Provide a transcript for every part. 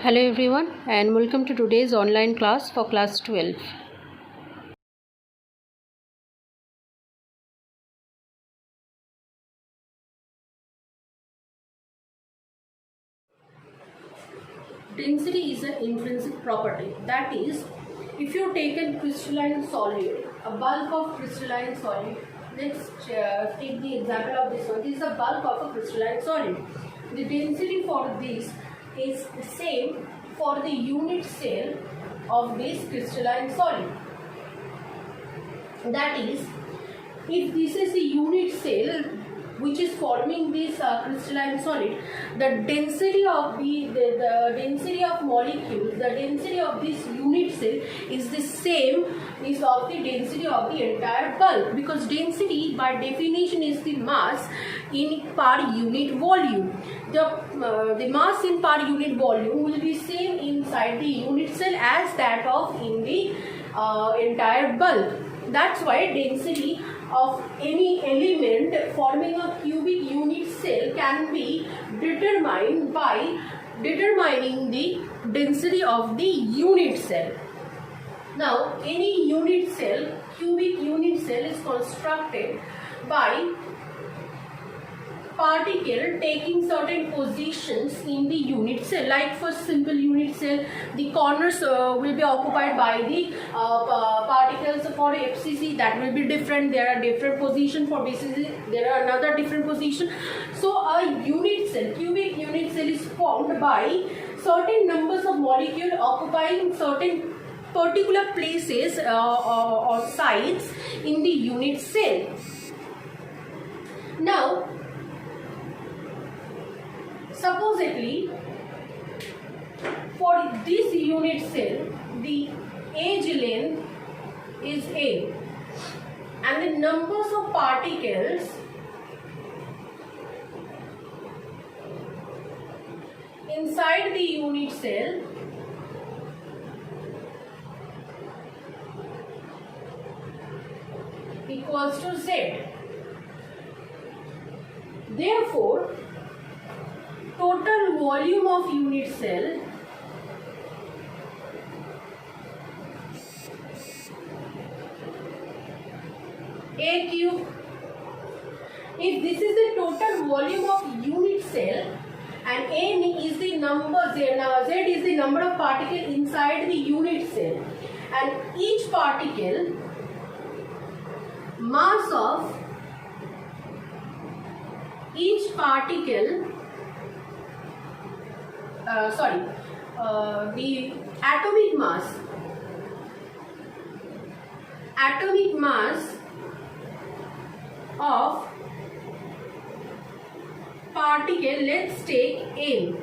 Hello everyone and welcome to today's online class for class 12. Density is an intrinsic property. That is, if you take a crystalline solid, a bulk of crystalline solid, let's take the example of this one. This is a bulk of a crystalline solid. The density for this is the same for the unit cell of this crystalline solid. That is, if this is the unit cell which is forming this crystalline solid, the density of the density of molecules, the density of this unit cell is the same is of the density of the entire bulk, because density by definition is the mass in per unit volume. The mass in per unit volume will be same inside the unit cell as that of in the entire bulk. That's why density of any element forming a cubic unit cell can be determined by determining the density of the unit cell. Now, any unit cell, cubic unit cell, is constructed by particle taking certain positions in the unit cell. Like for simple unit cell, the corners will be occupied by the particles. For FCC, that will be different. There are different positions. For BCC, there are another different position. So a unit cell, cubic unit cell, is formed by certain numbers of molecules occupying certain particular places or sites in the unit cell. Now, supposedly, for this unit cell, the edge length is A, and the numbers of particles inside the unit cell equals to Z. Therefore, total volume of unit cell A cube. If this is the total volume of unit cell and N is the number, Z is the number of particles inside the unit cell, and each particle mass of each particle the atomic mass of particle, let's take M.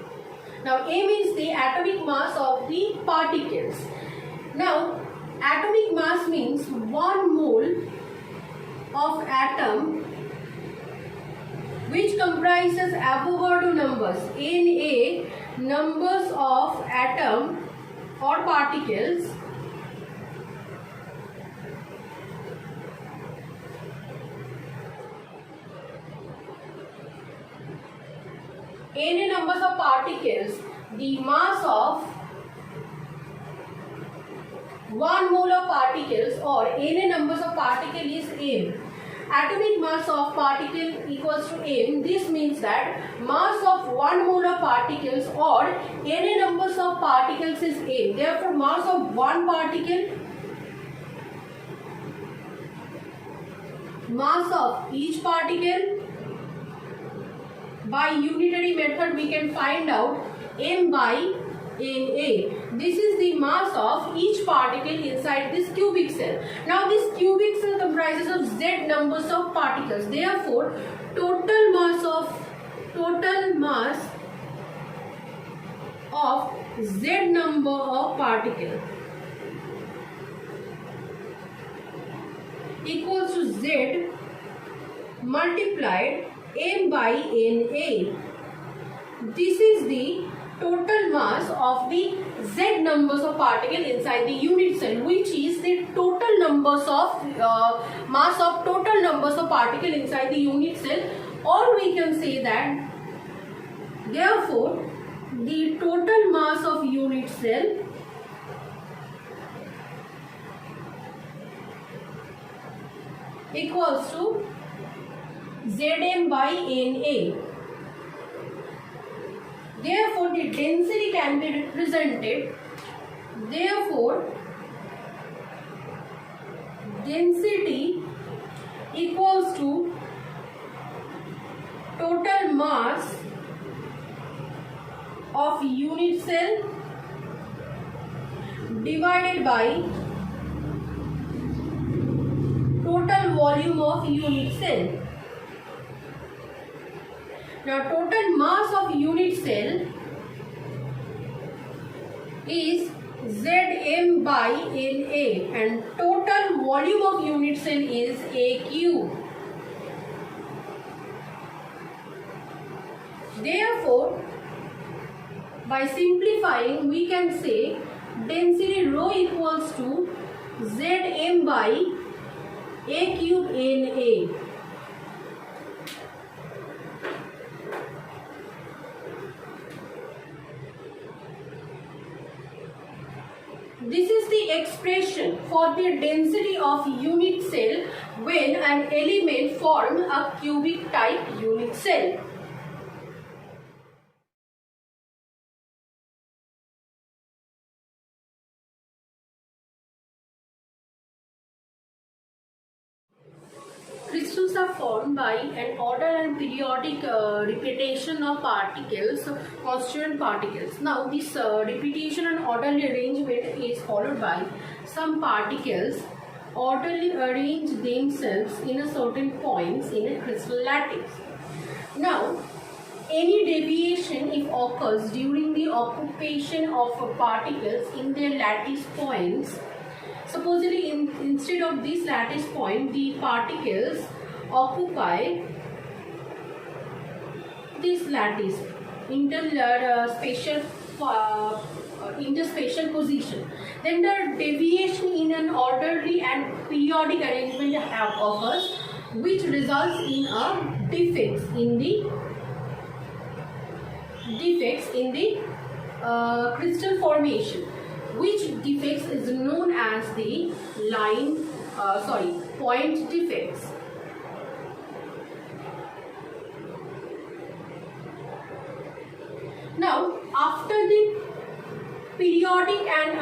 Now M is the atomic mass of the particles. Now atomic mass means 1 mole of atom, which comprises Avogadro numbers, Na, numbers of atom or particles, Na numbers of particles, the mass of 1 mole of particles or Na numbers of particle is M. Atomic mass of particle equals to M. This means that mass of 1 mole of particles or Na numbers of particles is M. Therefore, mass of one particle, mass of each particle, by unitary method we can find out M by Na. This is the mass of each particle inside this cubic cell. Now this cubic cell comprises of Z numbers of particles. Therefore, total mass of Z number of particles equals to Z multiplied M by Na. This is the total mass of the Z numbers of particles inside the unit cell, which is the total numbers of mass of total numbers of particles inside the unit cell, or we can say that therefore the total mass of unit cell equals to Zm by Na. Therefore, the density can be represented. Therefore, density equals to total mass of unit cell divided by total volume of unit cell. Now, total mass of unit cell is Zm by Na and total volume of unit cell is A cube. Therefore, by simplifying, we can say density rho equals to Zm by A cube Na. This is the expression for the density of unit cell when an element forms a cubic type unit cell. Crystals are formed by an order and periodic repetition of particles, constituent particles. Now, this repetition and orderly arrangement is followed by some particles orderly arrange themselves in a certain points in a crystal lattice. Now, any deviation if occurs during the occupation of particles in their lattice points. Supposedly, instead of this lattice point, the particles occupy this lattice interspatial position. Then the deviation in an orderly and periodic arrangement occurs, which results in a defects in the crystal formation, which defects is known as the point defects. Now, after the periodic and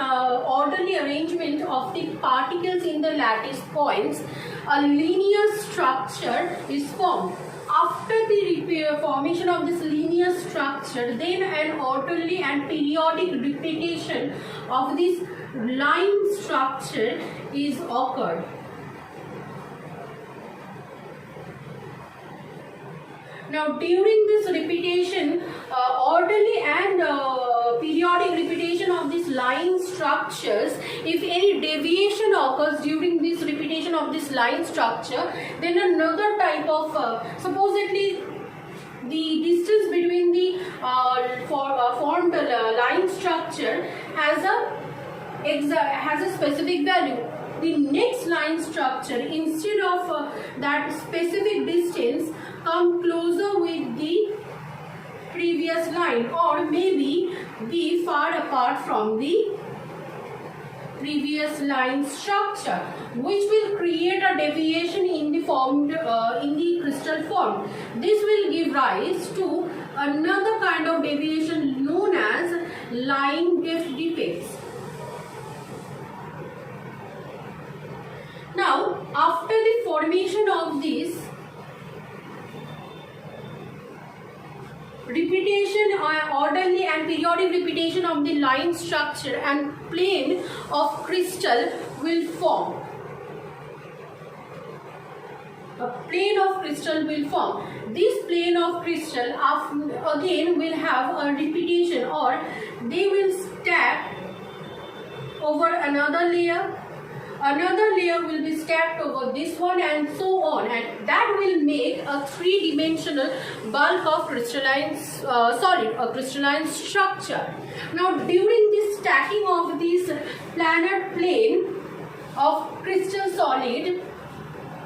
orderly arrangement of the particles in the lattice points, a linear structure is formed. After the formation of this linear structure, then an orderly and periodic repetition of this line structure is occurred. Now, during this repetition, orderly and periodic repetition of these line structures, if any deviation occurs during this repetition of this line structure, then another type of, supposedly the distance between the formed line structure has a specific value. The next line structure, instead of that specific distance, come closer with the previous line, or maybe be far apart from the previous line structure, which will create a deviation in the crystal form. This will give rise to another kind of deviation known as line defects. Now, after the formation of this repetition, orderly and periodic repetition of the line structure, and plane of crystal will form. A plane of crystal will form. This plane of crystal again will have a repetition, or they will stack over another layer. Another layer will be stacked over this one, and so on, and that will make a three-dimensional bulk of crystalline a crystalline structure. Now, during this stacking of this planar plane of crystal solid,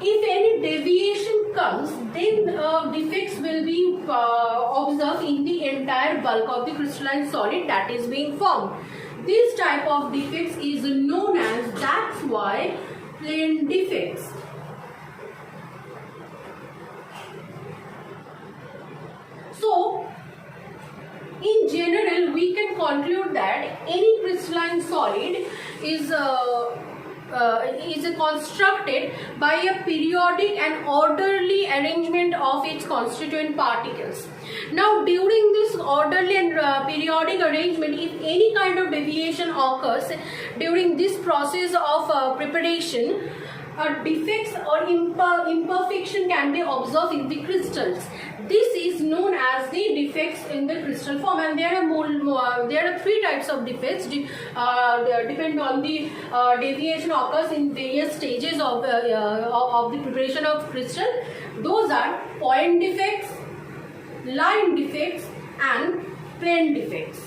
if any deviation comes, then defects will be observed in the entire bulk of the crystalline solid that is being formed. This type of defects is known as, that's why, plane defects. So, in general, we can conclude that any crystalline solid is constructed by a periodic and orderly arrangement of its constituent particles. Now, during this orderly and periodic arrangement, if any kind of deviation occurs during this process of preparation, defects or imperfection can be observed in the crystals. This is known as the defects in the crystal form, and there are three types of defects. Depend on the deviation occurs in various stages of the preparation of crystal. Those are point defects, line defects, and plane defects.